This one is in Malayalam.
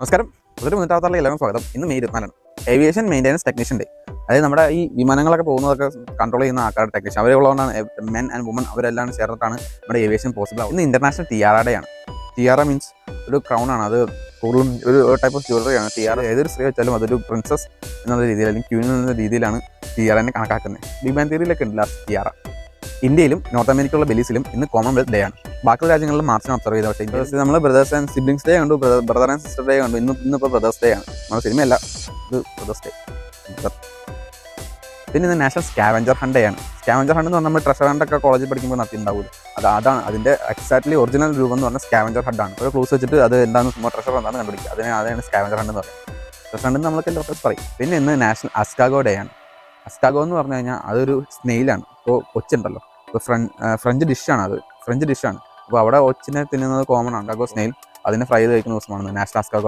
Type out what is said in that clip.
നമസ്കാരം. 136 സ്വാഗതം. ഇന്ന് May 24 aviation maintenance technician day. അതായത് നമ്മുടെ ഈ വിമാനങ്ങളൊക്കെ പോകുന്നതൊക്കെ കൺട്രോൾ ചെയ്യുന്ന ആൾക്കാരുടെ ടെക്നീഷ്യൻ അവരുള്ളതുകൊണ്ടാണ് മെൻ ആൻഡ് വുമൺ അവരെല്ലാം ചേർന്നിട്ടാണ് നമ്മുടെ ഏവിയേഷൻ പോസിബിൾ ആവും. ഇന്ന് ഇന്റർനാഷണൽ ടിയാറ ഡേ ആണ്. ടിയാറ മീൻസ് ഒരു ക്രൗൺ ആണ്. അത് കൂടുതലും ഒരു ടൈപ്പ് ഓഫ് ജ്വല്ലറിയാണ്. ടിയാറ ഏതൊരു സ്ത്രീ വെച്ചാലും അതൊരു പ്രിൻസസ് എന്നുള്ള രീതിയിൽ അല്ലെങ്കിൽ ക്യൂൻ എന്ന രീതിയിലാണ് ടിയാറനെ കണക്കാക്കുന്നത്. ബിഗ് ബാങ് തിയറിയിലൊക്കെ ഉണ്ട് ലാസ്റ്റ് ടിയാറ. ഇന്ത്യയിലും നോർത്ത് അമേരിക്കയിലുള്ള ബെലീസിലും ഇന്ന് കോമൺവെൽത്ത് ഡേ ആണ്. ബാക്കിയുള്ള രാജ്യങ്ങളിൽ മാർച്ചിന് ഒബ്സർവ് ചെയ്ത. പക്ഷേ ഇന്ത്യയിൽ നമ്മൾ ബ്രദേഴ്സ് ആൻഡ് സിബ്ലിംഗ്സ് ഡേ കണ്ടു, ബ്രദർ ആൻഡ് സിസ്റ്റർ ഡേ കണ്ടു. ഇന്നിപ്പോൾ ബ്രദേഴ്സ് ഡേ ആണ്. നമ്മുടെ സിനിമയല്ല, ഇത് ബ്രദേഴ്സ് ഡേ. പിന്നെ ഇന്ന് നാഷണൽ സ്കാവഞ്ചർ ഹണ്ട് ഡേ ആണ്. സ്കാവഞ്ചർ ഹണ്ട് എന്ന് പറഞ്ഞാൽ നമ്മൾ ട്രഷർ ഹണ്ടൊക്കെ കോളേജിൽ പഠിക്കുമ്പോൾ നടത്തിയിട്ടുണ്ടാവില്ല. അതാണ് അതിൻ്റെ എക്സാക്ട്ലി ഒറിജിനൽ രൂപം എന്ന് പറഞ്ഞാൽ സ്കാവഞ്ചർ ഹണ്ടാണ്. ഒരു ക്ലൂസ് വെച്ചിട്ട് അത് എന്താണെന്ന് ട്രഷർ എന്താണെന്ന് കണ്ടുപിടിക്കുക. അതാണ് സ്കാവഞ്ചർ ഹണ്ട് എന്ന് പറയുന്നത്. ട്രഷർ ഹണ്ട് നമ്മളൊക്കെ എല്ലാവർക്കും പറയും. പിന്നെ ഇന്ന് നാഷണൽ അസ്കാഗോ ഡേ ആണ്. അസ്കാഗോ എന്ന് പറഞ്ഞു കഴിഞ്ഞാൽ അതൊരു സ്നെയിലാണ്. ഇപ്പോൾ ഒച്ചുണ്ടല്ലോ, ഇപ്പോൾ ഫ്രഞ്ച് ഡിഷാണ്. ഫ്രഞ്ച് ഡിഷാണ്. അപ്പോൾ അവിടെ ഒച്ചിനെ തിന്നുന്നത് കോമൺ ആണ്. അസ്കാഗോ സ്നെയിൽ അതിനെ ഫ്രൈ ചെയ്ത് കഴിക്കുന്ന ദിവസമാണ് നാഷണൽ അസ്കാഗോ ഡേ.